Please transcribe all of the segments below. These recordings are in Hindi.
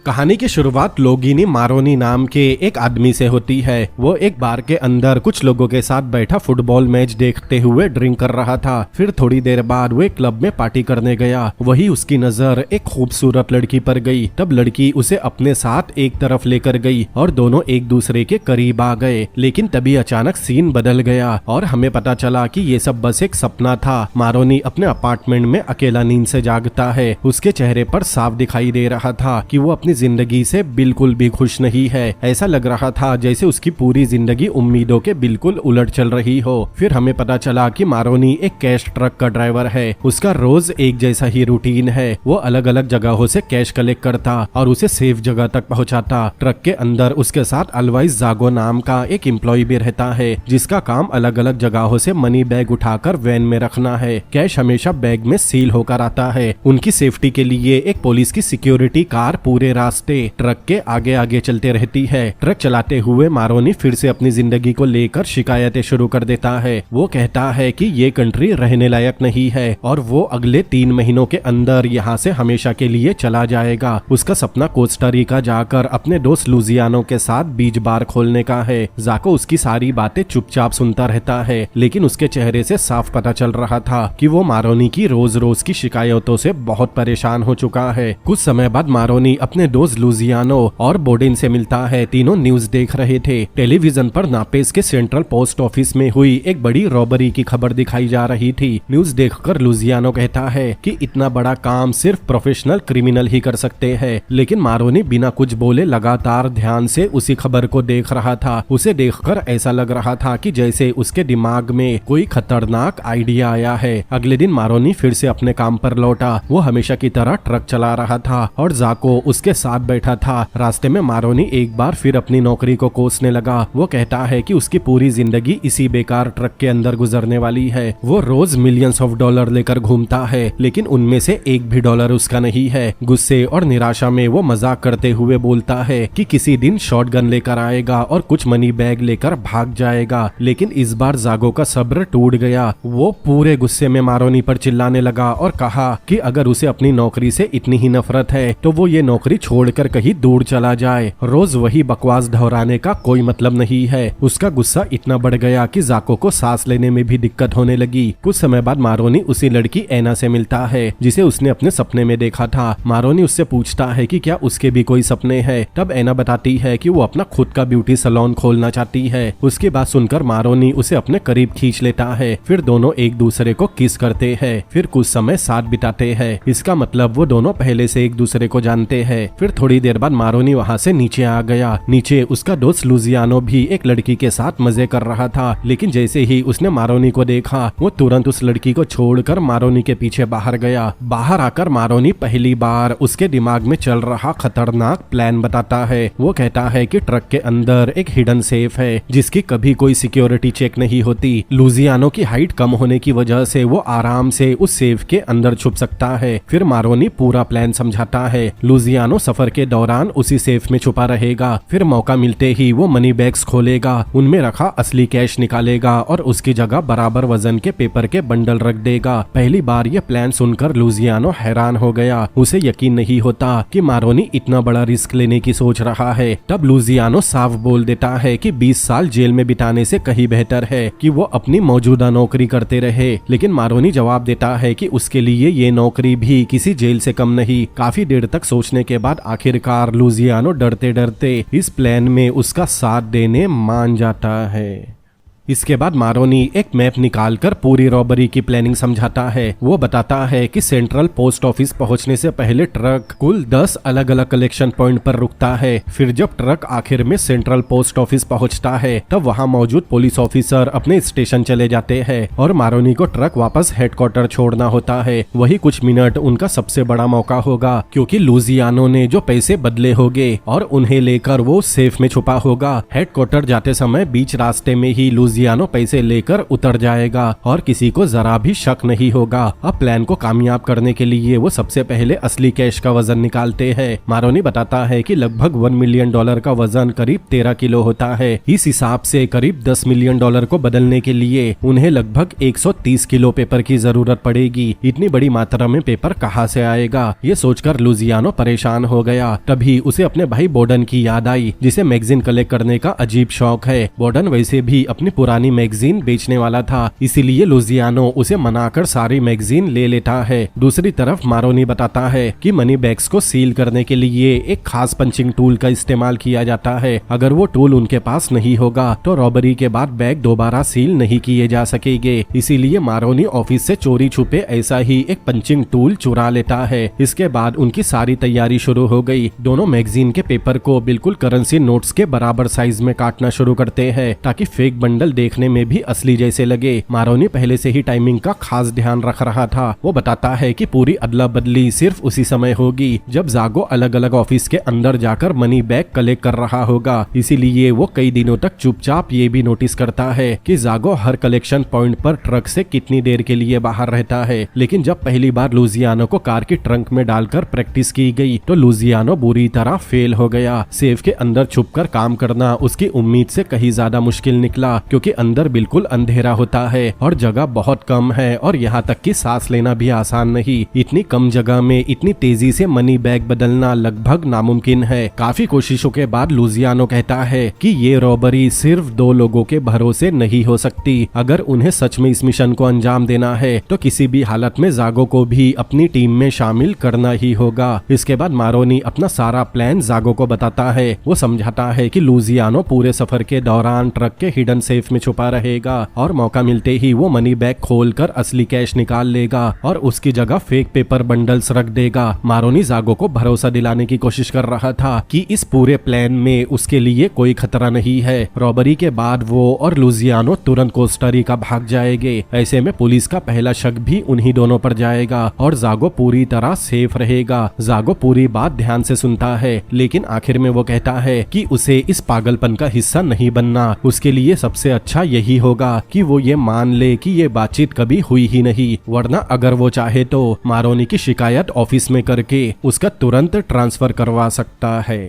कहानी की शुरुआत लोगिनी मारोनी नाम के एक आदमी से होती है। वो एक बार के अंदर कुछ लोगों के साथ बैठा फुटबॉल मैच देखते हुए ड्रिंक कर रहा था। फिर थोड़ी देर बाद वो एक क्लब में पार्टी करने गया। वही उसकी नजर एक खूबसूरत लड़की पर गई। तब लड़की उसे अपने साथ एक तरफ लेकर गई और दोनों एक दूसरे के करीब आ गए। लेकिन तभी अचानक सीन बदल गया और हमें पता चला कि ये सब बस एक सपना था। मारोनी अपने अपार्टमेंट में अकेला नींद से जागता है। उसके चेहरे पर साफ दिखाई दे रहा था कि वो अपनी जिंदगी से बिल्कुल भी खुश नहीं है। ऐसा लग रहा था जैसे उसकी पूरी जिंदगी उम्मीदों के बिल्कुल उलट चल रही हो। फिर हमें पता चला कि मारोनी एक कैश ट्रक का ड्राइवर है। उसका रोज एक जैसा ही रूटीन है। वो अलग अलग जगहों से कैश कलेक्ट करता और उसे सेफ जगह तक पहुंचाता। ट्रक के अंदर उसके साथ अलवाइस जागो नाम का एक एम्प्लॉय भी रहता है, जिसका काम अलग अलग जगहों से मनी बैग उठाकर वैन में रखना है। कैश हमेशा बैग में सील होकर आता है। उनकी सेफ्टी के लिए एक पुलिस की सिक्योरिटी कार पूरे रास्ते ट्रक के आगे आगे चलते रहती है। ट्रक चलाते हुए मारोनी फिर से अपनी जिंदगी को लेकर शिकायतें शुरू कर देता है। वो कहता है कि ये कंट्री रहने लायक नहीं है और वो अगले 3 महीनों के अंदर यहाँ से हमेशा के लिए चला जाएगा। उसका सपना कोस्टा रिका जाकर अपने दोस्त लुजियानो के साथ बीच बार खोलने का है। जाको उसकी सारी बातें चुपचाप सुनता रहता है, लेकिन उसके चेहरे से साफ पता चल रहा था कि वो मारोनी की रोज रोज की शिकायतों से बहुत परेशान हो चुका है। कुछ समय बाद मारोनी अपने दोस्त लुजियानो और बोडेन से मिलता है। तीनों न्यूज देख रहे थे। टेलीविजन पर नापेस के सेंट्रल पोस्ट ऑफिस में हुई एक बड़ी रॉबरी की खबर दिखाई जा रही थी। न्यूज देखकर लुजियानो कहता है कि इतना बड़ा काम सिर्फ प्रोफेशनल क्रिमिनल ही कर सकते हैं। लेकिन मारोनी बिना कुछ बोले लगातार ध्यान से उसी खबर को देख रहा था। उसे देखकर ऐसा लग रहा था कि जैसे उसके दिमाग में कोई खतरनाक आइडिया आया है। अगले दिन मारोनी फिर से अपने काम पर लौटा। वो हमेशा की तरह ट्रक चला रहा था और जाको उसके साथ बैठा था। रास्ते में मारोनी एक बार फिर अपनी नौकरी को कोसने लगा। वो कहता है कि उसकी पूरी जिंदगी इसी बेकार ट्रक के अंदर गुजरने वाली है। वो रोज मिलियंस ऑफ डॉलर लेकर घूमता है, लेकिन उनमें से एक भी डॉलर उसका नहीं है। गुस्से और निराशा में वो मजाक करते हुए बोलता है कि किसी दिन शॉटगन लेकर आएगा और कुछ मनी बैग लेकर भाग जाएगा। लेकिन इस बार जागो का सब्र टूट गया। वो पूरे गुस्से में मारोनी पर चिल्लाने लगा और कहा कि अगर उसे अपनी नौकरी से इतनी ही नफरत है तो वो ये नौकरी छोड़कर कहीं दूर चला जाए। रोज वही बकवास दोहराने का कोई मतलब नहीं है। उसका गुस्सा इतना बढ़ गया कि जाको को सांस लेने में भी दिक्कत होने लगी। कुछ समय बाद मारोनी उसी लड़की एना से मिलता है जिसे उसने अपने सपने में देखा था। मारोनी उससे पूछता है कि क्या उसके भी कोई सपने हैं। तब एना बताती है कि वो अपना खुद का ब्यूटी सैलून खोलना चाहती है। उसकी बात सुनकर मारोनी उसे अपने करीब खींच लेता है। फिर दोनों एक दूसरे को किस करते हैं। फिर कुछ समय साथ बिताते हैं। इसका मतलब वो दोनों पहले से एक दूसरे को जानते हैं। फिर थोड़ी देर बाद मारोनी वहाँ से नीचे आ गया। नीचे उसका दोस्त लुजियानो भी एक लड़की के साथ मजे कर रहा था, लेकिन जैसे ही उसने मारोनी को देखा वो तुरंत उस लड़की को छोड़कर मारोनी के पीछे बाहर गया। बाहर आकर मारोनी पहली बार उसके दिमाग में चल रहा खतरनाक प्लान बताता है। वो कहता है कि ट्रक के अंदर एक हिडन सेफ है जिसकी कभी कोई सिक्योरिटी चेक नहीं होती। लुजियानो की हाइट कम होने की वजह से वो आराम से उस सेफ के अंदर छुप सकता है। फिर मारोनी पूरा प्लान समझाता है। लुजियानो सफर के दौरान उसी सेफ में छुपा रहेगा। फिर मौका मिलते ही वो मनी बैग्स खोलेगा, उनमें रखा असली कैश निकालेगा और उसकी जगह बराबर वजन के पेपर के बंडल रख देगा। पहली बार ये प्लान सुनकर लुजियानो हैरान हो गया। उसे यकीन नहीं होता कि मारोनी इतना बड़ा रिस्क लेने की सोच रहा है। तब लुजियानो साफ बोल देता है कि 20 साल जेल में बिताने से कहीं बेहतर है कि वो अपनी मौजूदा नौकरी करते रहे। लेकिन मारोनी जवाब देता है कि उसके लिए ये नौकरी भी किसी जेल से कम नहीं। काफी देर तक सोचने के बाद आखिरकार लुजियानो डरते डरते इस प्लान में उसका साथ देने मान जाता है। इसके बाद मारोनी एक मैप निकालकर पूरी रॉबरी की प्लानिंग समझाता है। वो बताता है कि सेंट्रल पोस्ट ऑफिस पहुंचने से पहले ट्रक कुल 10 अलग अलग कलेक्शन पॉइंट पर रुकता है। फिर जब ट्रक आखिर में सेंट्रल पोस्ट ऑफिस पहुंचता है तब वहां मौजूद पुलिस ऑफिसर अपने स्टेशन चले जाते हैं और मारोनी को ट्रक वापस हेडक्वार्टर छोड़ना होता है। वही कुछ मिनट उनका सबसे बड़ा मौका होगा, क्योंकि लुजियानो ने जो पैसे बदले होंगे और उन्हें लेकर वो सेफ में छुपा होगा। हेडक्वार्टर जाते समय बीच रास्ते में ही लुजियानो पैसे लेकर उतर जाएगा और किसी को जरा भी शक नहीं होगा। अब प्लान को कामयाब करने के लिए वो सबसे पहले असली कैश का वजन निकालते हैं। मारोनी बताता है कि लगभग $1 मिलियन का वजन करीब 13 किलो होता है। इस हिसाब से करीब $10 मिलियन को बदलने के लिए उन्हें लगभग 130 किलो पेपर की जरूरत पड़ेगी। इतनी बड़ी मात्रा में पेपर कहाँ से आएगा, ये सोचकर लुजियानो परेशान हो गया। तभी उसे अपने भाई बोर्डन की याद आई, जिसे मैगजीन कलेक्ट करने का अजीब शौक है। बोर्डन वैसे भी अपनी पुरानी मैगजीन बेचने वाला था, इसीलिए लुजियानो उसे मनाकर सारी मैगजीन ले लेता है। दूसरी तरफ मारोनी बताता है कि मनी बैग्स को सील करने के लिए एक खास पंचिंग टूल का इस्तेमाल किया जाता है। अगर वो टूल उनके पास नहीं होगा तो रॉबरी के बाद बैग दोबारा सील नहीं किए जा सकेंगे। इसीलिए मारोनी ऑफिस से चोरी छुपे ऐसा ही एक पंचिंग टूल चुरा लेता है। इसके बाद उनकी सारी तैयारी शुरू हो गई। दोनों मैगजीन के पेपर को बिल्कुल करेंसी नोट्स के बराबर साइज में काटना शुरू करते हैं, ताकि फेक बंडल देखने में भी असली जैसे लगे। मारोनी पहले से ही टाइमिंग का खास ध्यान रख रहा था। वो बताता है कि पूरी अदला बदली सिर्फ उसी समय होगी जब जागो अलग अलग ऑफिस के अंदर जाकर मनी बैग कलेक्ट कर रहा होगा। इसीलिए वो कई दिनों तक चुपचाप ये भी नोटिस करता है कि जागो हर कलेक्शन पॉइंट पर ट्रक से कितनी देर के लिए बाहर रहता है। लेकिन जब पहली बार लुजियानो को कार की ट्रंक में डालकर प्रैक्टिस की गई तो लुजियानो बुरी तरह फेल हो गया। सेफ के अंदर छुपकर काम करना उसकी उम्मीद से कहीं ज्यादा मुश्किल निकला, क्योंकि अंदर बिल्कुल अंधेरा होता है और जगह बहुत कम है और यहाँ तक कि सांस लेना भी आसान नहीं। इतनी कम जगह में इतनी तेजी से मनी बैग बदलना लगभग नामुमकिन है। काफी कोशिशों के बाद लुजियानो कहता है कि ये रॉबरी सिर्फ 2 लोगों के भरोसे नहीं हो सकती। अगर उन्हें सच में इस मिशन को अंजाम देना है तो किसी भी हालत में जागो को भी अपनी टीम में शामिल करना ही होगा। इसके बाद मारोनी अपना सारा प्लान जागो को बताता है। वो समझाता है कि लुजियानो पूरे सफर के दौरान ट्रक के हिडन सेफ में छुपा रहेगा और मौका मिलते ही वो मनी बैग खोलकर असली कैश निकाल लेगा और उसकी जगह फेक पेपर बंडल्स रख देगा। मारोनी जागो को भरोसा दिलाने की कोशिश कर रहा था कि इस पूरे प्लान में उसके लिए कोई खतरा नहीं है। रॉबरी के बाद वो और लुजियानो तुरंत कोस्टारिका भाग जाएंगे। ऐसे में पुलिस का पहला शक भी उन्हीं दोनों पर जाएगा और जागो पूरी तरह सेफ रहेगा। जागो पूरी बात ध्यान से सुनता है, लेकिन आखिर में वो कहता है कि उसे इस पागलपन का हिस्सा नहीं बनना। उसके लिए सबसे अच्छा यही होगा कि वो ये मान ले कि ये बातचीत कभी हुई ही नहीं, वरना अगर वो चाहे तो मारोनी की शिकायत ऑफिस में करके उसका तुरंत ट्रांसफर करवा सकता है।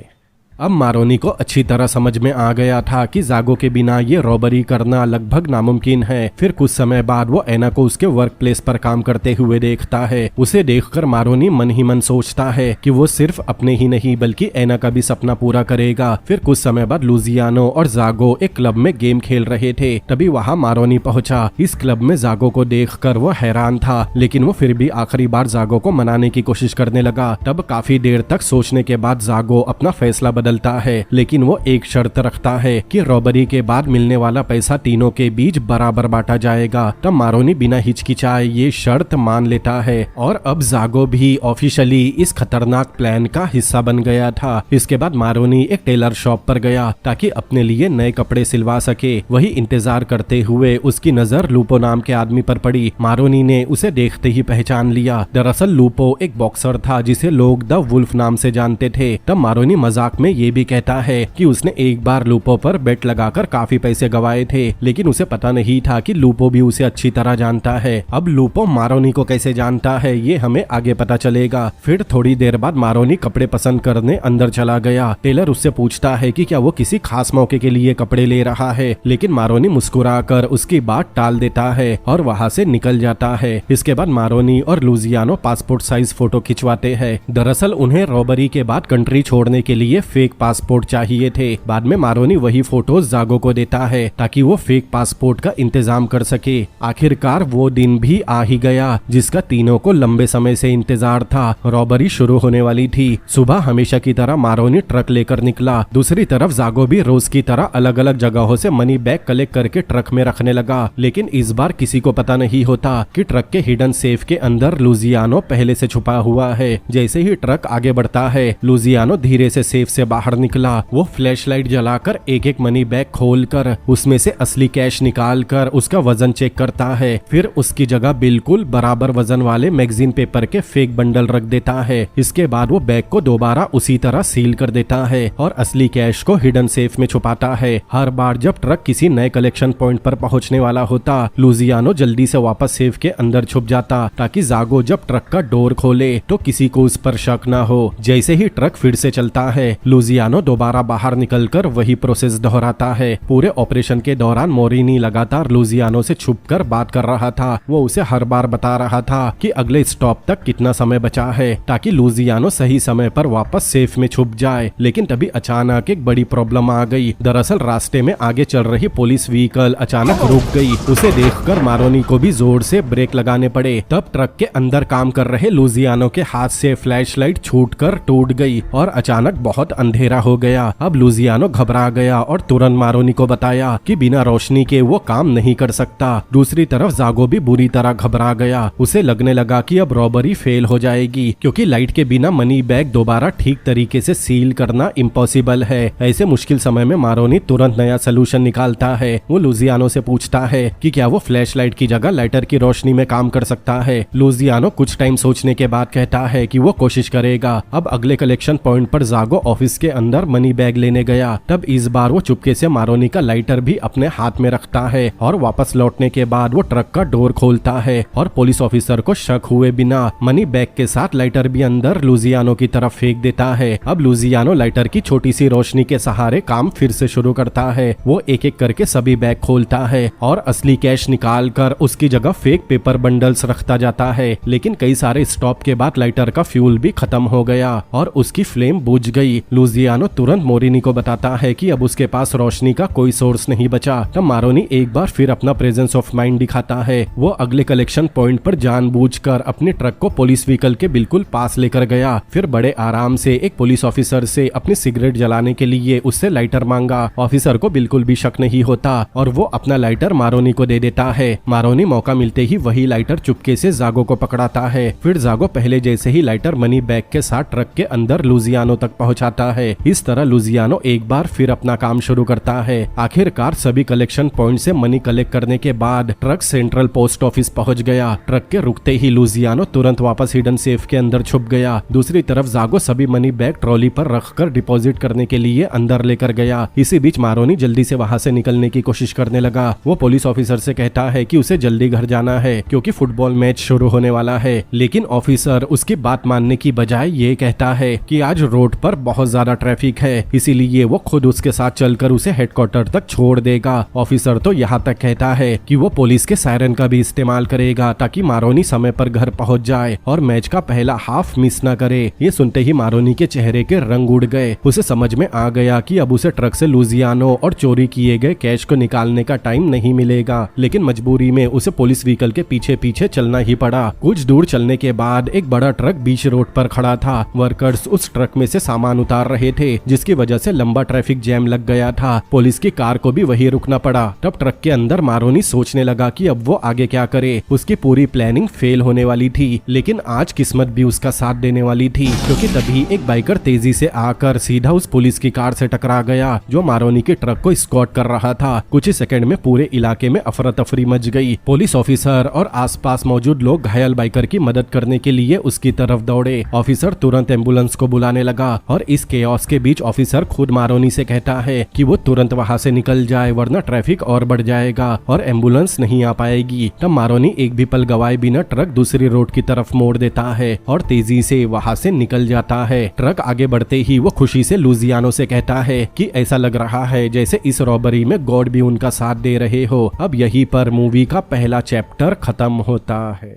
अब मारोनी को अच्छी तरह समझ में आ गया था कि जागो के बिना ये रॉबरी करना लगभग नामुमकिन है। फिर कुछ समय बाद वो एना को उसके वर्क प्लेस पर काम करते हुए देखता है। उसे देखकर मारोनी मन ही मन सोचता है कि वो सिर्फ अपने ही नहीं बल्कि एना का भी सपना पूरा करेगा। फिर कुछ समय बाद लुजियानो और जागो एक क्लब में गेम खेल रहे थे। तभी वहाँ मारोनी पहुंचा। इस क्लब में जागो को देखकर वो हैरान था, लेकिन वो फिर भी आखिरी बार जागो को मनाने की कोशिश करने लगा। तब काफी देर तक सोचने के बाद जागो अपना फैसला बदलता है, लेकिन वो एक शर्त रखता है कि रॉबरी के बाद मिलने वाला पैसा तीनों के बीच बराबर बांटा जाएगा। तब मारोनी बिना हिचकिचाए ये शर्त मान लेता है और अब जागो भी ऑफिशियली इस खतरनाक प्लान का हिस्सा बन गया था। इसके बाद मारोनी एक टेलर शॉप पर गया ताकि अपने लिए नए कपड़े सिलवा सके। वही इंतजार करते हुए उसकी नजर लूपो नाम के आदमी पर पड़ी। मारोनी ने उसे देखते ही पहचान लिया। दरअसल लूपो एक बॉक्सर था जिसे लोग द वुल्फ नाम से जानते थे। तब मारोनी मजाक में ये भी कहता है कि उसने एक बार लूपो पर बेट लगाकर काफी पैसे गवाए थे, लेकिन उसे पता नहीं था कि लूपो भी उसे अच्छी तरह जानता है। अब लूपो मारोनी को कैसे जानता है ये हमें आगे पता चलेगा। फिर थोड़ी देर बाद मारोनी कपड़े पसंद करने अंदर चला गया। टेलर उससे पूछता है कि क्या वो किसी खास मौके के लिए कपड़े ले रहा है, लेकिन मारोनी मुस्कुराकर उसकी बात टाल देता है और वहाँ से निकल जाता है। इसके बाद मारोनी और लुजियानो पासपोर्ट साइज फोटो खिंचवाते हैं। दरअसल उन्हें रॉबरी के बाद कंट्री छोड़ने के लिए फेक पासपोर्ट चाहिए थे। बाद में मारोनी वही फोटोज जागो को देता है ताकि वो फेक पासपोर्ट का इंतजाम कर सके। आखिरकार वो दिन भी आ ही गया जिसका तीनों को लंबे समय से इंतजार था। रॉबरी शुरू होने वाली थी। सुबह हमेशा की तरह मारोनी ट्रक लेकर निकला। दूसरी तरफ जागो भी रोज की तरह अलग अलग जगहों से मनी बैग कलेक्ट करके ट्रक में रखने लगा, लेकिन इस बार किसी को पता नहीं होता कि ट्रक के हिडन सेफ के अंदर लुजियानो पहले से छुपा हुआ है। जैसे ही ट्रक आगे बढ़ता है, लुजियानो धीरे से सेफ से बाहर निकला। वो फ्लैशलाइट जलाकर एक एक मनी बैग खोलकर उसमें से असली कैश निकालकर उसका वजन चेक करता है। फिर उसकी जगह बिल्कुल बराबर वजन वाले मैगजीन पेपर के फेक बंडल रख देता है। इसके बाद वो बैग को दोबारा उसी तरह सील कर देता है और असली कैश को हिडन सेफ में छुपाता है। हर बार जब ट्रक किसी नए कलेक्शन पॉइंट पर पहुंचने वाला होता, लुजियानो जल्दी से वापस सेफ के अंदर छुप जाता ताकि जागो जब ट्रक का डोर खोले तो किसी को उस पर शक न हो। जैसे ही ट्रक फिर से चलता है, लुजियानो दोबारा बाहर निकलकर वही प्रोसेस दोहराता है। पूरे ऑपरेशन के दौरान मोरिनी लगातार लुजियानो से छुपकर बात कर रहा था। वो उसे हर बार बता रहा था कि अगले स्टॉप तक कितना समय बचा है ताकि लुजियानो सही समय पर वापस सेफ में छुप जाए। लेकिन तभी अचानक एक बड़ी प्रॉब्लम आ गई। दरअसल रास्ते में आगे चल रही पुलिस व्हीकल अचानक रुक गई। उसे देखकर मारोनी को भी जोर से ब्रेक लगाने पड़े। तब ट्रक के अंदर काम कर रहे लुजियानो के हाथ से फ्लैशलाइट छूटकर टूट गई और अचानक बहुत अंधेरा हो गया। अब लुजियानो घबरा गया और तुरंत मारोनी को बताया कि बिना रोशनी के वो काम नहीं कर सकता। दूसरी तरफ जागो भी बुरी तरह घबरा गया। उसे लगने लगा कि अब रॉबरी फेल हो जाएगी क्योंकि लाइट के बिना मनी बैग दोबारा ठीक तरीके से सील करना इम्पॉसिबल है। ऐसे मुश्किल समय में मारोनी तुरंत नया सोल्यूशन निकालता है। वो लुजियानो से पूछता है कि क्या वो फ्लैशलाइट की जगह लाइटर की रोशनी में काम कर सकता है। लुजियानो कुछ टाइम सोचने के बाद कहता है कि वो कोशिश करेगा। अब अगले कलेक्शन पॉइंट पर जागो ऑफिस के अंदर मनी बैग लेने गया। तब इस बार वो चुपके से मारोनी का लाइटर भी अपने हाथ में रखता है और वापस लौटने के बाद वो ट्रक का डोर खोलता है और पुलिस ऑफिसर को शक हुए बिना मनी बैग के साथ लाइटर भी अंदर लुजियानो की तरफ फेंक देता है। अब लुजियानो लाइटर की छोटी सी रोशनी के सहारे काम फिर से शुरू करता है। वो एक एक करके सभी बैग खोलता है और असली कैश निकाल कर उसकी जगह फेक पेपर बंडल्स रखता जाता है। लेकिन कई सारे स्टॉप के बाद लाइटर का फ्यूल भी खत्म हो गया और उसकी फ्लेम बुझ गई। लुजियानो तुरंत मोरिनी को बताता है कि अब उसके पास रोशनी का कोई सोर्स नहीं बचा। तब मारोनी एक बार फिर अपना प्रेजेंस ऑफ माइंड दिखाता है। वो अगले कलेक्शन पॉइंट पर जानबूझकर अपने ट्रक को पुलिस व्हीकल के बिल्कुल पास लेकर गया। फिर बड़े आराम से एक पुलिस ऑफिसर से अपनी सिगरेट जलाने के लिए उससे लाइटर मांगा। ऑफिसर को बिल्कुल भी शक नहीं होता और वो अपना लाइटर मारोनी को दे देता है। मारोनी मौका मिलते ही वही लाइटर चुपके से जागो को पकड़ाता है। फिर जागो पहले जैसे ही लाइटर मनी बैग के साथ ट्रक के अंदर लुजियानो तक पहुंचाता है। इस तरह लुजियानो एक बार फिर अपना काम शुरू करता है। आखिरकार सभी कलेक्शन पॉइंट से मनी कलेक्ट करने के बाद ट्रक सेंट्रल पोस्ट ऑफिस पहुंच गया। ट्रक के रुकते ही लुजियानो तुरंत वापस हिडन सेफ के अंदर छुप गया। दूसरी तरफ जागो सभी मनी बैग ट्रॉली पर रखकर डिपॉजिट करने के लिए अंदर लेकर गया। इसी बीच मारोनी जल्दी से वहां से निकलने की कोशिश करने लगा। वो पुलिस ऑफिसर से कहता है कि उसे जल्दी घर जाना है क्योंकि फुटबॉल मैच शुरू होने वाला है। लेकिन ऑफिसर उसकी बात मानने की बजाय ये कहता है कि आज रोड पर बहुत ज्यादा ट्रैफिक है, इसीलिए वो खुद उसके साथ चलकर उसे हेडक्वार्टर तक छोड़ देगा। ऑफिसर तो यहाँ तक कहता है कि वो पुलिस के सायरन का भी इस्तेमाल करेगा ताकि मारोनी समय पर घर पहुंच जाए और मैच का पहला हाफ मिस न करे। ये सुनते ही मारोनी के चेहरे के रंग उड़ गए। उसे समझ में आ गया कि अब उसे ट्रक से लुजियानो और चोरी किए गए कैश को निकालने का टाइम नहीं मिलेगा। लेकिन मजबूरी में उसे पुलिस व्हीकल के पीछे पीछे चलना ही पड़ा। कुछ दूर चलने के बाद एक बड़ा ट्रक बीच रोड पर खड़ा था। वर्कर्स उस ट्रक में से सामान उतार रहे थे जिसकी वजह से लंबा ट्रैफिक जैम लग गया था। पुलिस की कार को भी वही रुकना पड़ा। तब ट्रक के अंदर मारोनी सोचने लगा कि अब वो आगे क्या करे। उसकी पूरी प्लानिंग फेल होने वाली थी, लेकिन आज किस्मत भी उसका साथ देने वाली थी क्योंकि तभी एक बाइकर तेजी से आकर सीधा उस पुलिस की कार से टकरा गया जो मारोनी के ट्रक को स्कॉट कर रहा था। कुछ ही सेकंड में पूरे इलाके में अफरा तफरी मच गई। पुलिस ऑफिसर और आसपास मौजूद लोग घायल बाइकर की मदद करने के लिए उसकी तरफ दौड़े। ऑफिसर तुरंत एम्बुलेंस को बुलाने लगा और इस केओस के बीच ऑफिसर खुद मारोनी से कहता है कि वो तुरंत वहां से निकल जाए वरना ट्रैफिक और बढ़ जाएगा और एम्बुलेंस नहीं आ पाएगी। तब मारोनी एक भी पल गवाए बिना ट्रक दूसरी रोड की तरफ मोड़ देता है और तेजी से वहां से निकल जाता है। ट्रक आगे बढ़ते ही वो खुशी से लुजियानो से कहता है कि ऐसा लग रहा है जैसे इस रॉबरी में गॉड भी उनका साथ दे रहे हो। अब यहीं पर मूवी का पहला चैप्टर खत्म होता है।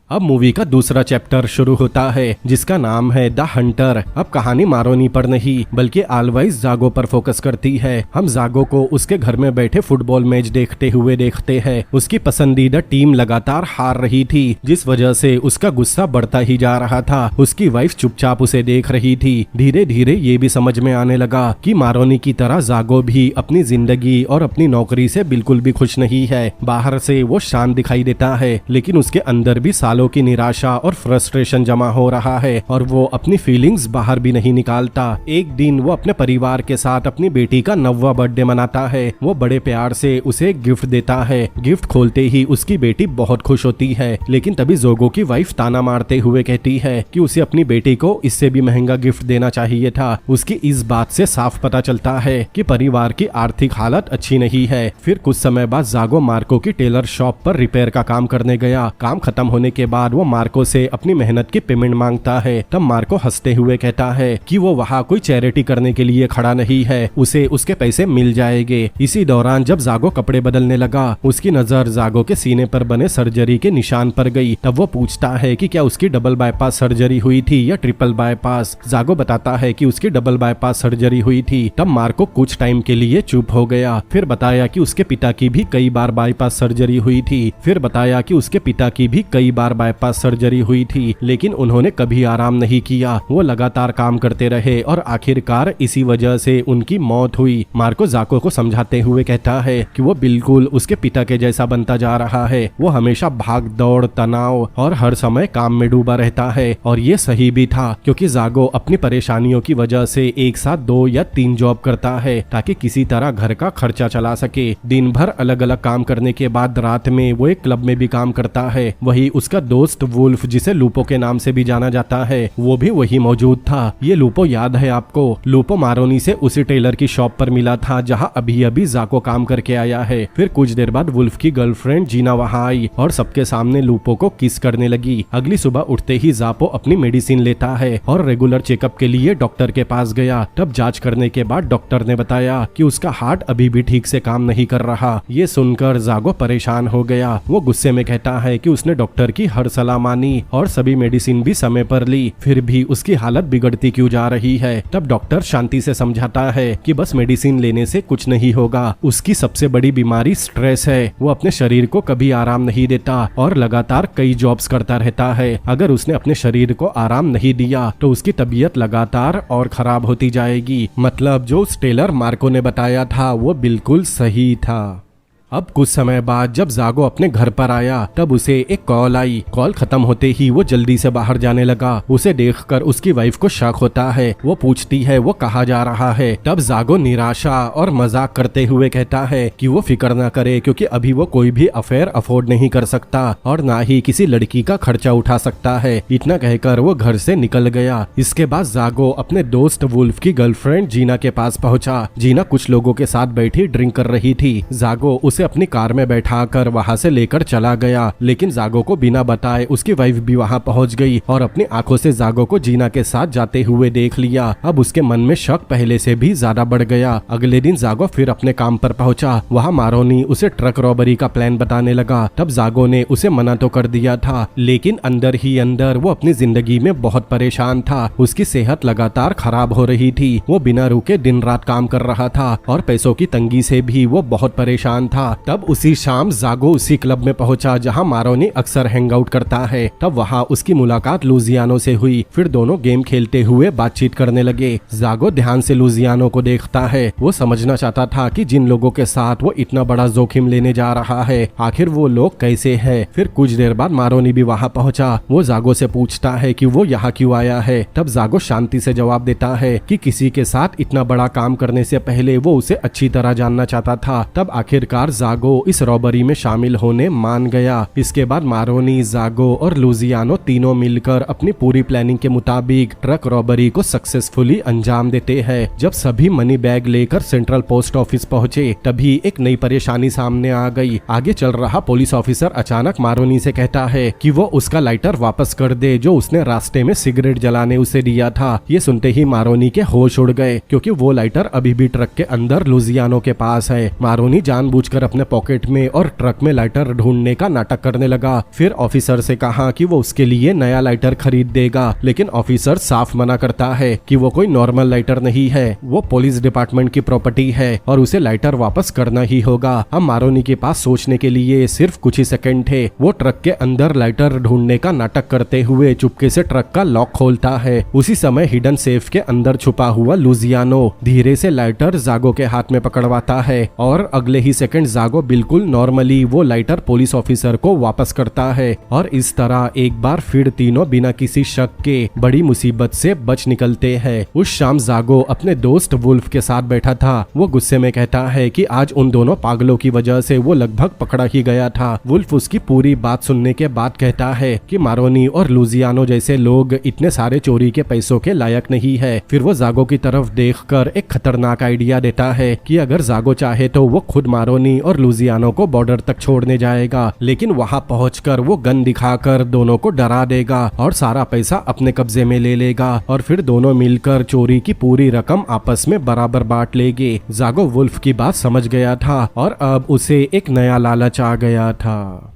अब मूवी का दूसरा चैप्टर शुरू होता है जिसका नाम है द हंटर। अब कहानी मारोनी पर नहीं बल्कि ऑलवेज जागो पर फोकस करती है। हम जागो को उसके घर में बैठे फुटबॉल मैच देखते हुए देखते हैं। उसकी पसंदीदा टीम लगातार हार रही थी जिस वजह से उसका गुस्सा बढ़ता ही जा रहा था। उसकी वाइफ चुपचाप उसे देख रही थी। धीरे धीरे ये भी समझ में आने लगा कि मारोनी की तरह जागो भी अपनी जिंदगी और अपनी नौकरी से बिल्कुल भी खुश नहीं है। बाहर से वो शांत दिखाई देता है लेकिन उसके अंदर भी साल सालों की निराशा और फ्रस्ट्रेशन जमा हो रहा है और वो अपनी फीलिंग्स बाहर भी नहीं निकालता। एक दिन वो अपने परिवार के साथ अपनी बेटी का 9वां बर्थडे मनाता है। वो बड़े प्यार से उसे गिफ्ट देता है। गिफ्ट खोलते ही उसकी बेटी बहुत खुश होती है, लेकिन तभी जोगो की वाइफ ताना मारते हुए कहती है कि उसे अपनी बेटी को इससे भी महंगा गिफ्ट देना चाहिए था। उसकी इस बात से साफ पता चलता है कि परिवार की आर्थिक हालत अच्छी नहीं है। फिर कुछ समय बाद जागो मार्को की टेलर शॉप पर रिपेयर का काम करने गया। काम खत्म होने के बाद वो मार्को से अपनी मेहनत की पेमेंट मांगता है। तब मार्को हंसते हुए कहता है कि वो वहाँ कोई चैरिटी करने के लिए खड़ा नहीं है, उसे उसके पैसे मिल जाएंगे। इसी दौरान जब जागो कपड़े बदलने लगा, उसकी नजर जागो के सीने पर बने सर्जरी के निशान पर गई। तब वो पूछता है कि क्या उसकी डबल बाईपास सर्जरी हुई थी या ट्रिपल बाईपास। जागो बताता है कि उसकी डबल बाईपास सर्जरी हुई थी। तब मार्को कुछ टाइम के लिए चुप हो गया। फिर बताया कि उसके पिता की भी कई बार बाईपास सर्जरी हुई थी। फिर बताया कि उसके पिता की भी कई बार बाईपास सर्जरी हुई थी, लेकिन उन्होंने कभी आराम नहीं किया। वो लगातार काम करते रहे और आखिरकार इसी वजह से उनकी मौत हुई। मार्को जाको को समझाते हुए कहता है कि वो बिल्कुल उसके पिता के जैसा बनता जा रहा है। वो हमेशा भाग दौड़, तनाव और हर समय काम में डूबा रहता है। और ये सही भी था, क्योंकि जागो अपनी परेशानियों की वजह से एक साथ 2 या 3 जॉब करता है ताकि किसी तरह घर का खर्चा चला सके। दिन भर अलग अलग काम करने के बाद रात में वो एक क्लब में भी काम करता है। वही उसका दोस्त वुल्फ, जिसे लूपो के नाम से भी जाना जाता है, वो भी वही मौजूद था। ये लूपो याद है आपको? लूपो मारोनी से उसी टेलर की शॉप पर मिला था जहाँ अभी अभी जाको काम करके आया है। फिर कुछ देर बाद वुल्फ की गर्लफ्रेंड जीना वहाँ आई और सबके सामने लूपो को किस करने लगी। अगली सुबह उठते ही जापो अपनी मेडिसिन लेता है और रेगुलर चेकअप के लिए डॉक्टर के पास गया। तब जांच करने के बाद डॉक्टर ने बताया कि उसका हार्ट अभी भी ठीक से काम नहीं कर रहा। ये सुनकर जागो परेशान हो गया। वो गुस्से में कहता है कि उसने डॉक्टर की हर सलाह मानी और सभी मेडिसिन भी समय पर ली, फिर भी उसकी हालत बिगड़ती क्यों जा रही है। तब डॉक्टर शांति से समझाता है कि बस मेडिसिन लेने से कुछ नहीं होगा। उसकी सबसे बड़ी बीमारी स्ट्रेस है। वो अपने शरीर को कभी आराम नहीं देता और लगातार कई जॉब्स करता रहता है। अगर उसने अपने शरीर को आराम नहीं दिया तो उसकी तबीयत लगातार और खराब होती जाएगी। मतलब जो उस टेलर मार्को ने बताया था वो बिल्कुल सही था। अब कुछ समय बाद जब जागो अपने घर पर आया तब उसे एक कॉल आई। कॉल खत्म होते ही वो जल्दी से बाहर जाने लगा। उसे देखकर उसकी वाइफ को शक होता है। वो पूछती है वो कहाँ जा रहा है। तब जागो निराशा और मजाक करते हुए कहता है कि वो फिक्र ना करे, क्योंकि अभी वो कोई भी अफेयर अफोर्ड नहीं कर सकता और ना ही किसी लड़की का खर्चा उठा सकता है। इतना कहकर वो घर से निकल गया। इसके बाद जागो अपने दोस्त वुल्फ की गर्लफ्रेंड जीना के पास पहुंचा। जीना कुछ लोगों के साथ बैठी ड्रिंक कर रही थी। जागो उसे अपनी कार में बैठाकर वहां से लेकर चला गया, लेकिन जागो को बिना बताए उसकी वाइफ भी वहां पहुंच गई और अपनी आंखों से जागो को जीना के साथ जाते हुए देख लिया। अब उसके मन में शक पहले से भी ज्यादा बढ़ गया। अगले दिन जागो फिर अपने काम पर पहुंचा। वहां मारोनी उसे ट्रक रॉबरी का प्लान बताने लगा। तब जागो ने उसे मना तो कर दिया था, लेकिन अंदर ही अंदर वो अपनी जिंदगी में बहुत परेशान था। उसकी सेहत लगातार खराब हो रही थी। वो बिना रुके दिन रात काम कर रहा था और पैसों की तंगी से भी वो बहुत परेशान था। तब उसी शाम जागो उसी क्लब में पहुंचा जहां मारोनी अक्सर हैंग आउट करता है। तब वहां उसकी मुलाकात लुजियानो से हुई। फिर दोनों गेम खेलते हुए बातचीत करने लगे। जागो ध्यान से लुजियानो को देखता है। वो समझना चाहता था कि जिन लोगों के साथ वो इतना बड़ा जोखिम लेने जा रहा है आखिर वो लोग कैसे हैं। फिर कुछ देर बाद मारोनी भी वहां पहुंचा। वो जागो से पूछता है कि वो यहाँ क्यों आया है। तब जागो शांति से जवाब देता है कि किसी के साथ इतना बड़ा काम करने से पहले वो उसे अच्छी तरह जानना चाहता था। तब आखिरकार जागो इस रॉबरी में शामिल होने मान गया। इसके बाद मारोनी, जागो और लुजियानो तीनों मिलकर अपनी पूरी प्लानिंग के मुताबिक ट्रक रॉबरी को सक्सेसफुली अंजाम देते हैं। जब सभी मनी बैग लेकर सेंट्रल पोस्ट ऑफिस पहुंचे तभी एक नई परेशानी सामने आ गई। आगे चल रहा पुलिस ऑफिसर अचानक मारोनी से कहता है कि वो उसका लाइटर वापस कर दे जो उसने रास्ते में सिगरेट जलाने उसे दिया था। ये सुनते ही मारोनी के होश उड़ गए, क्योंकि वो लाइटर अभी भी ट्रक के अंदर लुजियानो के पास है। मारोनी जानबूझकर अपने पॉकेट में और ट्रक में लाइटर ढूंढने का नाटक करने लगा। फिर ऑफिसर से कहा कि वो उसके लिए नया लाइटर खरीद देगा, लेकिन ऑफिसर साफ मना करता है कि वो कोई नॉर्मल लाइटर नहीं है, वो पुलिस डिपार्टमेंट की प्रॉपर्टी है और उसे लाइटर वापस करना ही होगा। अब मारोनी के पास सोचने के लिए सिर्फ कुछ ही सेकंड थे। वो ट्रक के अंदर लाइटर ढूंढने का नाटक करते हुए चुपके से ट्रक का लॉक खोलता है। उसी समय हिडन सेफ के अंदर छुपा हुआ लुजियानो धीरे से लाइटर जागो के हाथ में पकड़वाता है और अगले ही सेकंड जागो बिल्कुल नॉर्मली वो लाइटर पुलिस ऑफिसर को वापस करता है और इस तरह एक बार फिर तीनों बिना किसी शक के बड़ी मुसीबत से बच निकलते हैं। उस शाम जागो अपने दोस्त वुल्फ के साथ बैठा था। वो गुस्से में कहता है कि आज उन दोनों पागलों की वजह से वो लगभग पकड़ा ही गया था। वुल्फ उसकी पूरी बात सुनने के बाद कहता है कि मारोनी और लुजियानो जैसे लोग इतने सारे चोरी के पैसों के लायक नहीं है। फिर वो जागो की तरफ देखकर एक खतरनाक आइडिया देता है कि अगर जागो चाहे तो वो खुद मारोनी और लुजियानो को बॉर्डर तक छोड़ने जाएगा, लेकिन वहां पहुंचकर वो गन दिखाकर दोनों को डरा देगा और सारा पैसा अपने कब्जे में ले लेगा और फिर दोनों मिलकर चोरी की पूरी रकम आपस में बराबर बांट लेंगे। जागो वुल्फ की बात समझ गया था और अब उसे एक नया लालच आ गया था।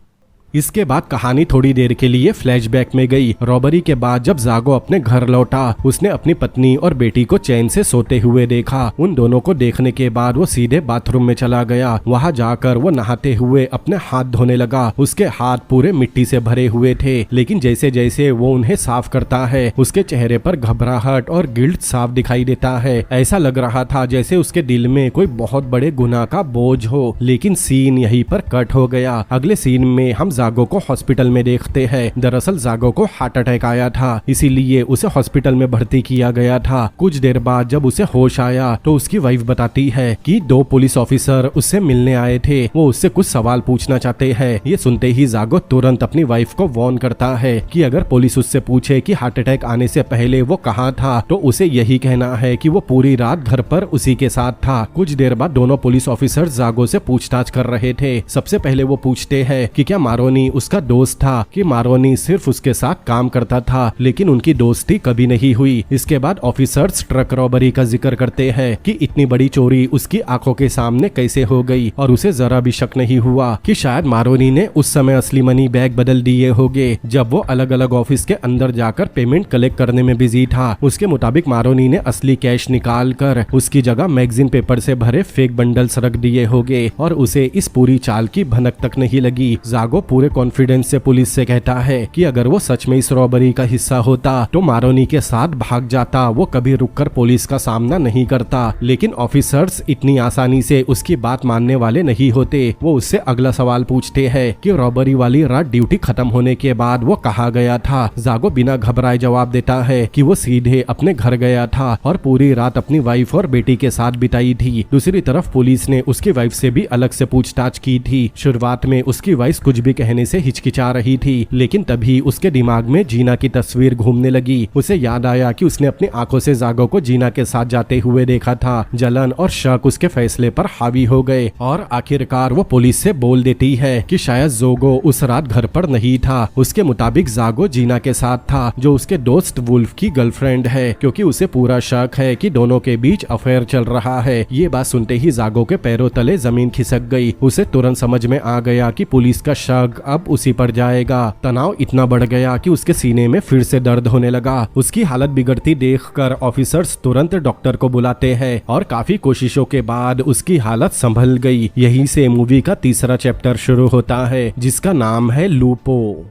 इसके बाद कहानी थोड़ी देर के लिए फ्लैशबैक में गई। रॉबरी के बाद जब जागो अपने घर लौटा, उसने अपनी पत्नी और बेटी को चैन से सोते हुए देखा। उन दोनों को देखने के बाद वो सीधे बाथरूम में चला गया। वहां जाकर वो नहाते हुए अपने हाथ धोने लगा। उसके हाथ पूरे मिट्टी से भरे हुए थे, लेकिन जैसे जैसे वो उन्हें साफ करता है उसके चेहरे पर घबराहट और गिल्ट साफ दिखाई देता है। ऐसा लग रहा था जैसे उसके दिल में कोई बहुत बड़े गुनाह का बोझ हो। लेकिन सीन यहीं पर कट हो गया। अगले सीन में हम जागो को हॉस्पिटल में देखते हैं। दरअसल जागो को हार्ट अटैक आया था, इसीलिए उसे हॉस्पिटल में भर्ती किया गया था। कुछ देर बाद जब उसे होश आया तो उसकी वाइफ बताती है कि 2 पुलिस ऑफिसर उससे मिलने आए थे। वो उससे कुछ सवाल पूछना चाहते हैं। ये सुनते ही जागो तुरंत अपनी वाइफ को वार्न करता है कि अगर पुलिस उससे पूछे कि हार्ट अटैक आने से पहले वो कहाँ था तो उसे यही कहना है कि वो पूरी रात घर पर उसी के साथ था। कुछ देर बाद दोनों पुलिस ऑफिसर जागो से पूछताछ कर रहे थे। सबसे पहले वो पूछते हैं कि क्या मारोनी उसका दोस्त था, कि मारोनी सिर्फ उसके साथ काम करता था लेकिन उनकी दोस्ती कभी नहीं हुई। इसके बाद ऑफिसर्स ट्रक रॉबरी का जिक्र करते हैं कि इतनी बड़ी चोरी उसकी आंखों के सामने कैसे हो गई और उसे जरा भी शक नहीं हुआ कि शायद मारोनी ने उस समय असली मनी बैग बदल दिए होंगे जब वो अलग अलग ऑफिस के अंदर जाकर पेमेंट कलेक्ट करने में बिजी था। उसके मुताबिक मारोनी ने असली कैश निकाल कर उसकी जगह मैगजीन पेपर से भरे फेक बंडल्स रख दिए होंगे और उसे इस पूरी चाल की भनक तक नहीं लगी। जागो पूरे कॉन्फिडेंस से पुलिस से कहता है कि अगर वो सच में इस रॉबरी का हिस्सा होता तो मारोनी के साथ भाग जाता। वो कभी रुककर पुलिस का सामना नहीं करता। लेकिन ऑफिसर्स इतनी आसानी से उसकी बात मानने वाले नहीं होते। वो उससे अगला सवाल पूछते हैं कि रॉबरी वाली रात ड्यूटी खत्म होने के बाद वो कहाँ गया था। जागो बिना घबराए जवाब देता है कि वो सीधे अपने घर गया था और पूरी रात अपनी वाइफ और बेटी के साथ बिताई थी। दूसरी तरफ पुलिस ने उसकी वाइफ से भी अलग से पूछताछ की थी। शुरुआत में उसकी वाइफ कुछ भी कहने से हिचकिचा रही थी, लेकिन तभी उसके दिमाग में जीना की तस्वीर घूमने लगी। उसे याद आया कि उसने अपनी आंखों से जागो को जीना के साथ जाते हुए देखा था। जलन और शक उसके फैसले पर हावी हो गए और आखिरकार वो पुलिस से बोल देती है कि शायद जोगो उस रात घर पर नहीं था। उसके मुताबिक जागो जीना के साथ था, जो उसके दोस्त वुल्फ की गर्लफ्रेंड है, क्योंकि उसे पूरा शक है कि दोनों के बीच अफेयर चल रहा है। ये बात सुनते ही जागो के पैरों तले जमीन खिसक गई। उसे तुरंत समझ में आ गया कि पुलिस का शक अब उसी पर जाएगा। तनाव इतना बढ़ गया कि उसके सीने में फिर से दर्द होने लगा। उसकी हालत बिगड़ती देखकर ऑफिसर्स तुरंत डॉक्टर को बुलाते हैं और काफी कोशिशों के बाद उसकी हालत संभल गई। यहीं से मूवी का तीसरा चैप्टर शुरू होता है, जिसका नाम है लूपो।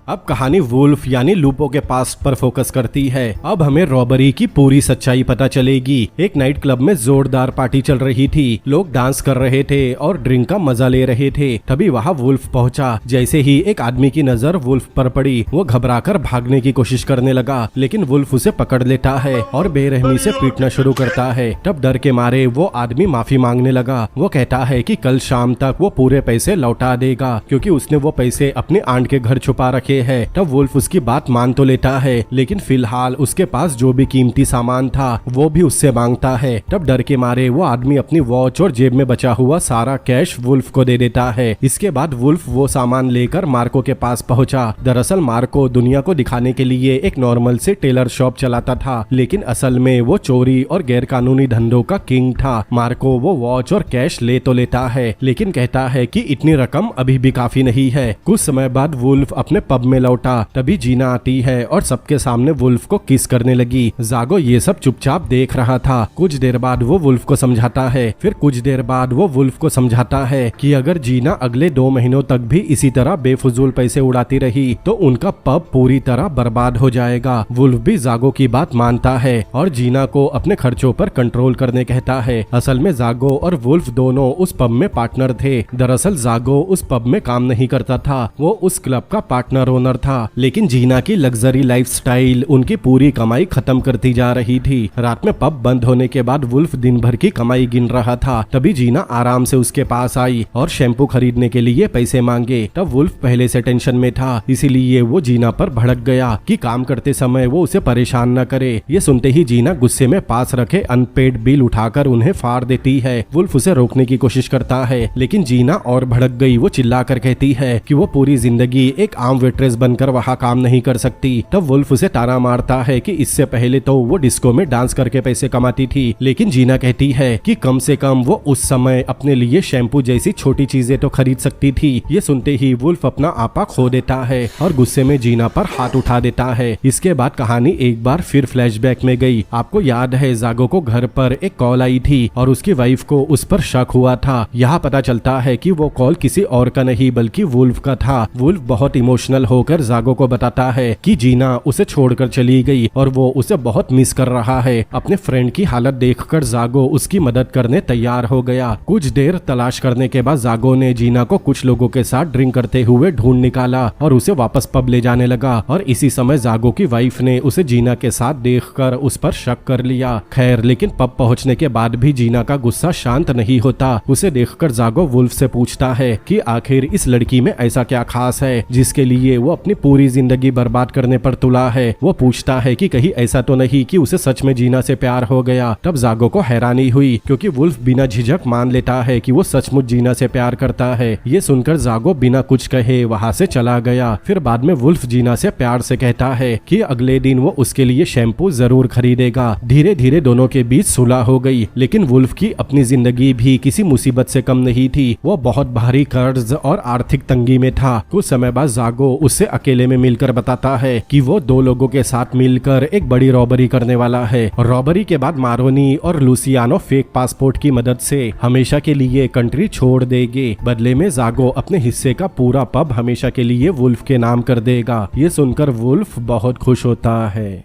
अब कहानी वुल्फ यानी लूपो के पास्ट पर फोकस करती है। अब हमें रॉबरी की पूरी सच्चाई पता चलेगी। एक नाइट क्लब में जोरदार पार्टी चल रही थी। लोग डांस कर रहे थे और ड्रिंक का मजा ले रहे थे। तभी वहां वुल्फ पहुंचा। जैसे ही एक आदमी की नजर वुल्फ पर पड़ी, वो घबराकर भागने की कोशिश करने लगा, लेकिन वुल्फ उसे पकड़ लेता है और बेरहमी से पीटना शुरू करता है। तब डर के मारे वो आदमी माफी मांगने लगा। वो कहता है कि कल शाम तक वो पूरे पैसे लौटा देगा, क्योंकि उसने वो पैसे अपने आंट के घर छुपा रखे है। तब वुल्फ उसकी बात मान तो लेता है, लेकिन फिलहाल उसके पास जो भी कीमती सामान था वो भी उससे मांगता है। तब डर के मारे वो आदमी अपनी वॉच और जेब में बचा हुआ सारा कैश वुल्फ को दे देता है। इसके बाद वुल्फ वो सामान लेकर मार्को के पास पहुंचा। दरअसल मार्को दुनिया को दिखाने के लिए एक नॉर्मल से टेलर शॉप चलाता था, लेकिन असल में वो चोरी और गैर कानूनी धंधों का किंग था। मार्को वो वॉच और कैश ले तो लेता है, लेकिन कहता है कि इतनी रकम अभी भी काफी नहीं है। कुछ समय बाद वुल्फ अपने पब पब में लौटा तभी जीना आती है और सबके सामने वुल्फ को किस करने लगी। जागो ये सब चुपचाप देख रहा था। कुछ देर बाद वो वुल्फ को समझाता है, फिर कुछ देर बाद वो वुल्फ को समझाता है कि अगर जीना अगले 2 महीनों तक भी इसी तरह बेफुजूल पैसे उड़ाती रही तो उनका पब पूरी तरह बर्बाद हो जाएगा। वुल्फ भी जागो की बात मानता है और जीना को अपने खर्चों पर कंट्रोल करने कहता है। असल में जागो और वुल्फ दोनों उस पब में पार्टनर थे। दरअसल जागो उस पब में काम नहीं करता था, वो उस क्लब का पार्टनर ओनर था। लेकिन जीना की लग्जरी लाइफस्टाइल उनकी पूरी कमाई खत्म करती जा रही थी। रात में पब बंद होने के बाद वुल्फ दिन भर की कमाई गिन रहा था। तभी जीना आराम से उसके पास आई और शैम्पू खरीदने के लिए पैसे मांगे। तब वुल्फ पहले से टेंशन में था, इसीलिए वो जीना पर भड़क गया कि काम करते समय वो उसे परेशान न करे। ये सुनते ही जीना गुस्से में पास रखे अनपेड बिल उठाकर उन्हें फाड़ देती है। वुल्फ उसे रोकने की कोशिश करता है, लेकिन जीना और भड़क गई। वो चिल्लाकर कहती है कि वो पूरी जिंदगी एक आम वेट्रेस बनकर वहाँ काम नहीं कर सकती। तब वुल्फ उसे ताना मारता है कि इससे पहले तो वो डिस्को में डांस करके पैसे कमाती थी, लेकिन जीना कहती है कि कम से कम वो उस समय अपने लिए शैम्पू जैसी छोटी चीजें तो खरीद सकती थी। ये सुनते ही वुल्फ अपना आपा खो देता है और गुस्से में जीना पर हाथ उठा देता है। इसके बाद कहानी एक बार फिर फ्लैशबैक में गई। आपको याद है जागो को घर पर एक कॉल आई थी और उसकी वाइफ को उस पर शक हुआ था। यहाँ पता चलता है कि वो कॉल किसी और का नहीं बल्कि वुल्फ का था। वुल्फ बहुत इमोशनल होकर जागो को बताता है कि जीना उसे छोड़कर चली गई और वो उसे बहुत मिस कर रहा है। अपने फ्रेंड की हालत देखकर जागो उसकी मदद करने तैयार हो गया। कुछ देर तलाश करने के बाद जागो ने जीना को कुछ लोगों के साथ ड्रिंक करते हुए ढूंढ निकाला और उसे वापस पब ले जाने लगा। और इसी समय जागो की वाइफ ने उसे जीना के साथ देखकर उस पर शक कर लिया। खैर, लेकिन पब पहुंचने के बाद भी जीना का गुस्सा शांत नहीं होता। उसे देखकर जागो वुल्फ से पूछता है कि आखिर इस लड़की में ऐसा क्या खास है जिसके लिए वो अपनी पूरी जिंदगी बर्बाद करने पर तुला है। वो पूछता है कि कहीं ऐसा तो नहीं कि उसे सच में जीना से प्यार हो गया। तब जागो को हैरानी हुई क्योंकि वुल्फ बिना झिझक मान लेता है कि वो सचमुच जीना से प्यार करता है। ये सुनकर जागो बिना कुछ कहे वहाँ से चला गया। फिर बाद में वुल्फ जीना से प्यार से कहता है कि अगले दिन वो उसके लिए शैम्पू जरूर खरीदेगा। धीरे धीरे दोनों के बीच सुलह हो गई, लेकिन वुल्फ की अपनी जिंदगी भी किसी मुसीबत से कम नहीं थी। वो बहुत भारी कर्ज और आर्थिक तंगी में था। कुछ समय बाद जागो उससे अकेले में मिलकर बताता है कि वो 2 लोगों के साथ मिलकर एक बड़ी रॉबरी करने वाला है। रॉबरी के बाद मारोनी और लुसियानो फेक पासपोर्ट की मदद से हमेशा के लिए कंट्री छोड़ देंगे। बदले में जागो अपने हिस्से का पूरा पब हमेशा के लिए वुल्फ के नाम कर देगा। ये सुनकर वुल्फ बहुत खुश होता है।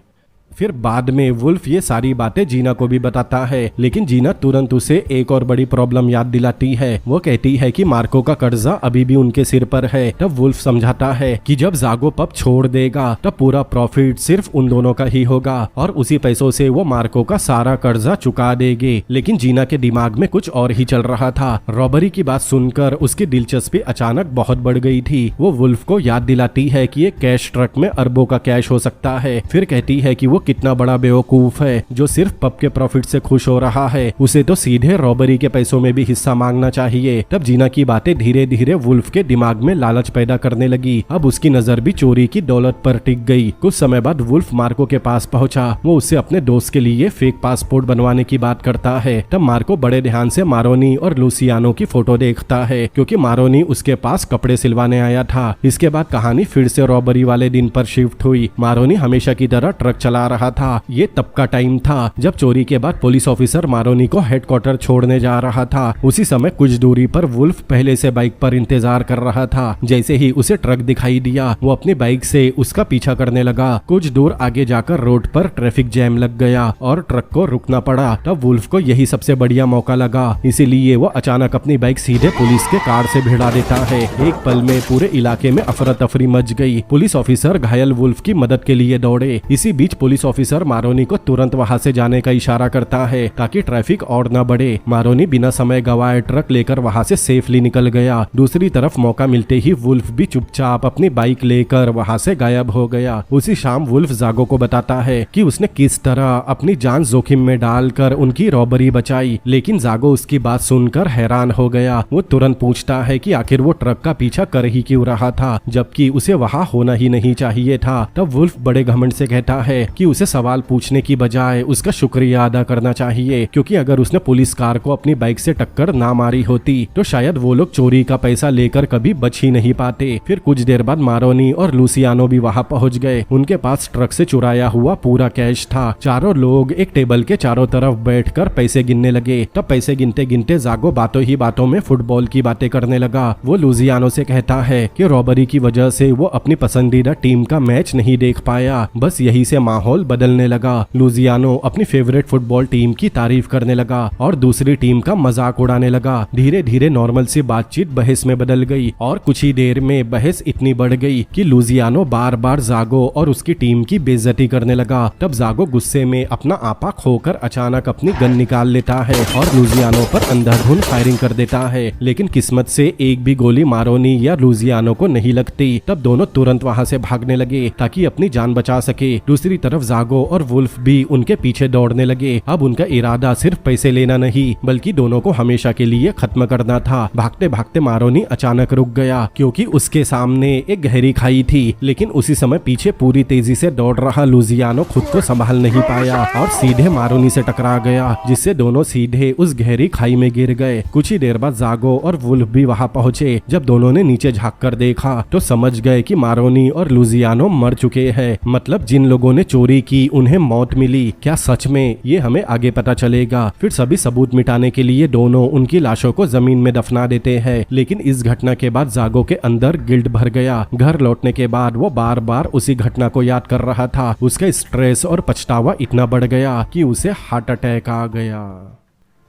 फिर बाद में वुल्फ ये सारी बातें जीना को भी बताता है, लेकिन जीना तुरंत उसे एक और बड़ी प्रॉब्लम याद दिलाती है। वो कहती है कि मार्को का कर्जा अभी भी उनके सिर पर है। तब वुल्फ समझाता है कि जब जागो पब छोड़ देगा तब पूरा प्रॉफिट सिर्फ उन दोनों का ही होगा और उसी पैसों से वो मार्को का सारा कर्जा चुका देंगे। लेकिन जीना के दिमाग में कुछ और ही चल रहा था। रॉबरी की बात सुनकर उसकी दिलचस्पी अचानक बहुत बढ़ गई थी। वो वुल्फ को याद दिलाती है कि एक कैश ट्रक में अरबों का कैश हो सकता है। फिर कहती है कि वो कितना बड़ा बेवकूफ है जो सिर्फ पब के प्रॉफिट से खुश हो रहा है। उसे तो सीधे रॉबरी के पैसों में भी हिस्सा मांगना चाहिए। तब जीना की बातें धीरे धीरे वुल्फ के दिमाग में लालच पैदा करने लगी। अब उसकी नजर भी चोरी की दौलत पर टिक गई। कुछ समय बाद वुल्फ मार्को के पास पहुंचा। वो उससे अपने दोस्त के लिए फेक पासपोर्ट बनवाने की बात करता है। तब मार्को बड़े ध्यान से मारोनी और लुसियानो की फोटो देखता है क्योंकि मारोनी उसके पास कपड़े सिलवाने आया था। इसके बाद कहानी फिर से रॉबरी वाले दिन पर शिफ्ट हुई। मारोनी हमेशा की तरह ट्रक चला रहा था। ये तब का टाइम था जब चोरी के बाद पुलिस ऑफिसर मारोनी को हेडक्वार्टर छोड़ने जा रहा था। उसी समय कुछ दूरी पर वुल्फ पहले से बाइक पर इंतजार कर रहा था। जैसे ही उसे ट्रक दिखाई दिया वो अपनी बाइक से उसका पीछा करने लगा। कुछ दूर आगे जाकर रोड पर ट्रैफिक जैम लग गया और ट्रक को रुकना पड़ा। तब वुल्फ को यही सबसे बढ़िया मौका लगा, इसीलिए वो अचानक अपनी बाइक सीधे पुलिस के कार से भिड़ा देता है। एक पल में पूरे इलाके में अफरा तफरी मच गई। पुलिस ऑफिसर घायल वुल्फ की मदद के लिए दौड़े। इसी बीच पुलिस ऑफिसर मारोनी को तुरंत वहां से जाने का इशारा करता है ताकि ट्रैफिक और न बढ़े। मारोनी बिना समय गवाए ट्रक लेकर वहां से सेफली निकल गया। दूसरी तरफ मौका मिलते ही वुल्फ भी चुपचाप अपनी बाइक लेकर वहां से गायब हो गया। उसी शाम वुल्फ जागो को बताता है कि उसने किस तरह अपनी जान जोखिम में डालकर उनकी रॉबरी बचाई, लेकिन जागो उसकी बात सुनकर हैरान हो गया। वो तुरंत पूछता है कि आखिर वो ट्रक का पीछा कर ही क्यों रहा था जबकि उसे वहां होना ही नहीं चाहिए था। तब वुल्फ बड़े घमंड से कहता है कि उसे सवाल पूछने की बजाय उसका शुक्रिया अदा करना चाहिए, क्योंकि अगर उसने पुलिस कार को अपनी बाइक से टक्कर ना मारी होती तो शायद वो लोग चोरी का पैसा लेकर कभी बच ही नहीं पाते। फिर कुछ देर बाद मारोनी और लुसियानो भी वहां पहुंच गए। उनके पास ट्रक से चुराया हुआ पूरा कैश था। चारों लोग एक टेबल के चारों तरफ बैठकर पैसे गिनने लगे। तब पैसे गिनते गिनते जागो बातों ही बातों में फुटबॉल की बातें करने लगा। वो लुसियानो से कहता है कि रॉबरी की वजह से वो अपनी पसंदीदा टीम का मैच नहीं देख पाया, बस यही से माहौल बदलने लगा। लुसियानो अपनी फेवरेट फुटबॉल टीम की तारीफ करने लगा और दूसरी टीम का मजाक उड़ाने लगा। धीरे धीरे नॉर्मल सी बातचीत बहस में बदल गई और कुछ ही देर में बहस इतनी बढ़ गई कि लुसियानो बार बार जागो और उसकी टीम की बेइज्जती करने लगा। तब जागो गुस्से में अपना आपा खोकर अचानक अपनी गन निकाल लेता है और लुसियानो पर अंधाधुंध फायरिंग कर देता है, लेकिन किस्मत से एक भी गोली मारोनी या लुसियानो को नहीं लगती। तब दोनों तुरंत वहां से भागने लगे ताकि अपनी जान बचा सके। दूसरी तरफ जागो और वुल्फ भी उनके पीछे दौड़ने लगे। अब उनका इरादा सिर्फ पैसे लेना नहीं बल्कि दोनों को हमेशा के लिए खत्म करना था। भागते भागते मारोनी अचानक रुक गया क्योंकि उसके सामने एक गहरी खाई थी, लेकिन उसी समय पीछे पूरी तेजी से दौड़ रहा लुसियानो खुद को संभाल नहीं पाया और सीधे मारोनी से टकरा गया, जिससे दोनों सीधे उस गहरी खाई में गिर गए। कुछ ही देर बाद जागो और वुल्फ भी वहां पहुंचे। जब दोनों ने नीचे झांक कर देखा तो समझ गए कि मारोनी और लुसियानो मर चुके हैं। मतलब जिन लोगों ने चोरी की उन्हें मौत मिली। क्या सच में? ये हमें आगे पता चलेगा। फिर सभी सबूत मिटाने के लिए दोनों उनकी लाशों को जमीन में दफना देते हैं, लेकिन इस घटना के बाद जागो के अंदर गिल्ट भर गया। घर लौटने के बाद वो बार बार उसी घटना को याद कर रहा था। उसका स्ट्रेस और पछतावा इतना बढ़ गया कि उसे हार्ट अटैक आ गया।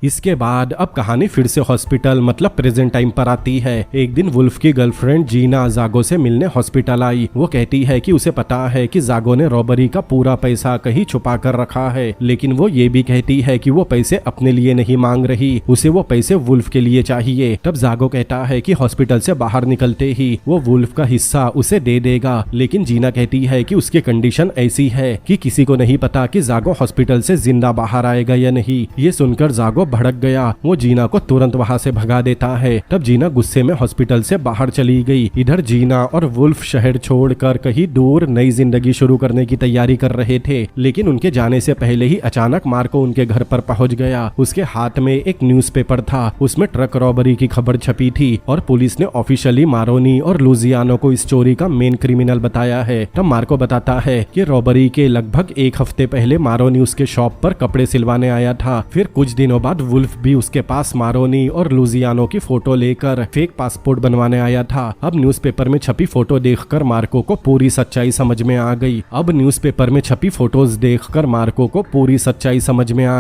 इसके बाद अब कहानी फिर से हॉस्पिटल मतलब प्रेजेंट टाइम पर आती है। एक दिन वुल्फ की गर्लफ्रेंड जीना जागो से मिलने हॉस्पिटल आई। वो कहती है कि उसे पता है कि जागो ने रॉबरी का पूरा पैसा कहीं छुपा कर रखा है, लेकिन वो ये भी कहती है कि वो पैसे अपने लिए नहीं मांग रही, उसे वो पैसे वुल्फ के लिए चाहिए। तब जागो कहता है कि हॉस्पिटल से बाहर निकलते ही वो वुल्फ का हिस्सा उसे दे देगा, लेकिन जीना कहती है कि उसकी कंडीशन ऐसी है कि किसी को नहीं पता कि जागो हॉस्पिटल से जिंदा बाहर आएगा या नहीं। ये सुनकर जागो भड़क गया। वो जीना को तुरंत वहां से भगा देता है। तब जीना गुस्से में हॉस्पिटल से बाहर चली गई। इधर जीना और वुल्फ शहर छोड़कर कहीं दूर नई जिंदगी शुरू करने की तैयारी कर रहे थे, लेकिन उनके जाने से पहले ही अचानक मार्को उनके घर पर पहुंच गया। उसके हाथ में एक न्यूज़पेपर था, उसमें ट्रक रॉबरी की खबर छपी थी और पुलिस ने ऑफिशियली मारोनी और लुसियानो को इस चोरी का मेन क्रिमिनल बताया है। तब मार्को बताता है कि रॉबरी के लगभग एक हफ्ते पहले मारोनी उसके शॉप पर कपड़े सिलवाने आया था। फिर कुछ दिनों बाद वुल्फ भी उसके पास मारोनी और लुसियानो की फोटो लेकर फेक पासपोर्ट बनवाने आया था। अब न्यूज़पेपर में छपी फोटो देखकर मार्को को पूरी सच्चाई समझ में आ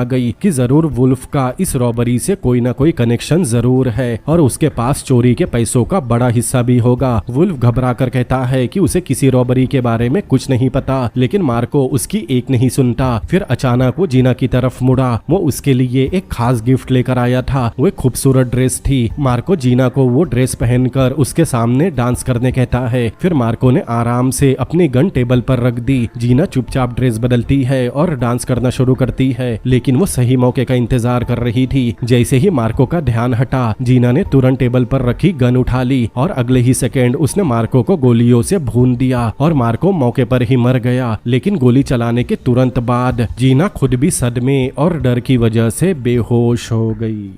गई। कि जरूर वुल्फ का इस रॉबरी से कोई ना कोई कनेक्शन जरूर है और उसके पास चोरी के पैसों का बड़ा हिस्सा भी होगा। वुल्फ घबरा कर कहता है कि उसे किसी रॉबरी के बारे में कुछ नहीं पता, लेकिन मार्को उसकी एक नहीं सुनता। फिर अचानक वो जीना की तरफ मुड़ा। वो उसके लिए एक खास गिफ्ट लेकर आया था। वो एक खूबसूरत ड्रेस थी। मार्को जीना को वो ड्रेस पहनकर उसके सामने डांस करने कहता है। फिर मार्को ने आराम से अपनी गन टेबल पर रख दी। जीना चुपचाप ड्रेस बदलती है और डांस करना शुरू करती है, लेकिन वो सही मौके का इंतजार कर रही थी। जैसे ही मार्को का ध्यान हटा, जीना ने तुरंत टेबल पर रखी गन उठा ली और अगले ही सेकेंड उसने मार्को को गोलियों से भून दिया और मार्को मौके पर ही मर गया। लेकिन गोली चलाने के तुरंत बाद जीना खुद भी सदमे और डर की वजह से बेहोश हो गई।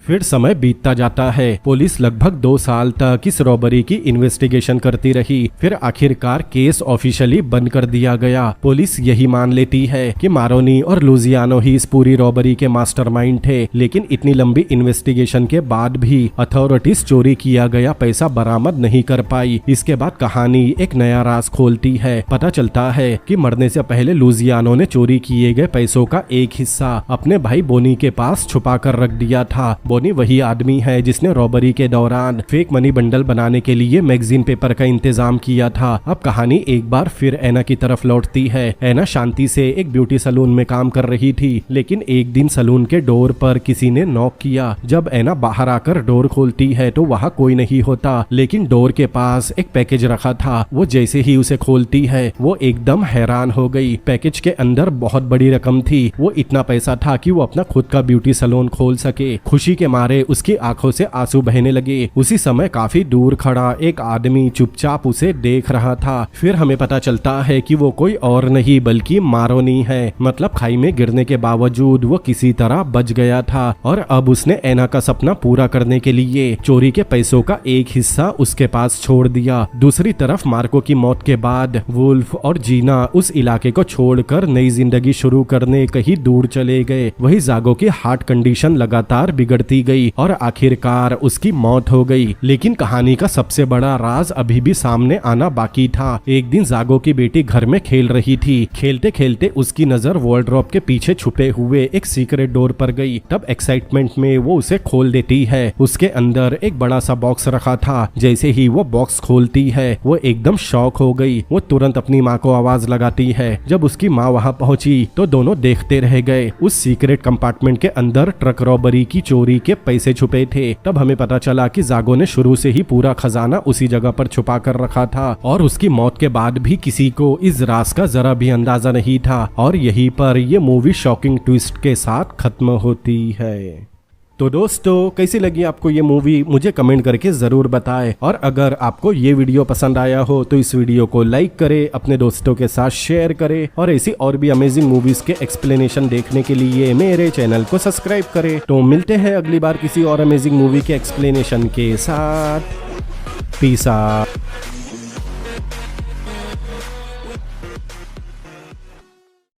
फिर समय बीतता जाता है। पुलिस लगभग 2 साल तक इस रॉबरी की इन्वेस्टिगेशन करती रही। फिर आखिरकार केस ऑफिशियली बंद कर दिया गया। पुलिस यही मान लेती है कि मारोनी और लुसियानो ही इस पूरी रॉबरी के मास्टरमाइंड थे, लेकिन इतनी लंबी इन्वेस्टिगेशन के बाद भी अथॉरिटीज चोरी किया गया पैसा बरामद नहीं कर पाई। इसके बाद कहानी एक नया राज खोलती है। पता चलता है कि मरने से पहले लुसियानो ने चोरी किए गए पैसों का एक हिस्सा अपने भाई बोनी के पास छुपा कर रख दिया था। बोनी वही आदमी है जिसने रॉबरी के दौरान फेक मनी बंडल बनाने के लिए मैगजीन पेपर का इंतजाम किया था। अब कहानी एक बार फिर एना की तरफ लौटती है। एना शांति से एक ब्यूटी सलून में काम कर रही थी, लेकिन एक दिन सलून के डोर पर किसी ने नॉक किया। जब एना बाहर आकर डोर खोलती है तो वहाँ कोई नहीं होता, लेकिन डोर के पास एक पैकेज रखा था। वो जैसे ही उसे खोलती है वो एकदम हैरान हो गई। पैकेज के अंदर बहुत बड़ी रकम थी। वो इतना पैसा था कि वो अपना खुद का ब्यूटी सलून खोल सके। खुशी के मारे उसकी आंखों से आंसू बहने लगे। उसी समय काफी दूर खड़ा एक आदमी चुपचाप उसे देख रहा था। फिर हमें पता चलता है कि वो कोई और नहीं बल्कि मारोनी है। मतलब खाई में गिरने के बावजूद वो किसी तरह बच गया था और अब उसने ऐना का सपना पूरा करने के लिए चोरी के पैसों का एक हिस्सा उसके पास छोड़ दिया। दूसरी तरफ मार्को की मौत के बाद वुल्फ और जीना उस इलाके को छोड़कर नई जिंदगी शुरू करने कहीं दूर चले गए। वही जागो की हार्ट कंडीशन लगातार बिगड़ती गई और आखिरकार उसकी मौत हो गई। लेकिन कहानी का सबसे बड़ा राज अभी भी सामने आना बाकी था। एक दिन जागो की बेटी घर में खेल रही थी। खेलते खेलते उसकी नजर वॉर्डरोब के पीछे छुपे हुए एक सीक्रेट डोर पर गई। तब एक्साइटमेंट में वो उसे खोल देती है। उसके अंदर एक बड़ा सा बॉक्स रखा था। जैसे ही वो बॉक्स खोलती है वो एकदम शॉक हो गई। वो तुरंत अपनी माँ को आवाज लगाती है। जब उसकी माँ वहाँ पहुंची तो दोनों देखते रह गए। उस सीक्रेट कंपार्टमेंट के अंदर ट्रक रॉबरी की चोरी के पैसे छुपे थे। तब हमें पता चला कि जागो ने शुरू से ही पूरा खजाना उसी जगह पर छुपा कर रखा था और उसकी मौत के बाद भी किसी को इस राज का जरा भी अंदाजा नहीं था। और यहीं पर ये मूवी शॉकिंग ट्विस्ट के साथ खत्म होती है। तो दोस्तों कैसी लगी आपको ये मूवी मुझे कमेंट करके जरूर बताएं। और अगर आपको ये वीडियो पसंद आया हो तो इस वीडियो को लाइक करें, अपने दोस्तों के साथ शेयर करें और ऐसी और भी अमेजिंग मूवीज के एक्सप्लेनेशन देखने के लिए मेरे चैनल को सब्सक्राइब करें। तो मिलते हैं अगली बार किसी और अमेजिंग मूवी के एक्सप्लेनेशन के साथ। Peace out.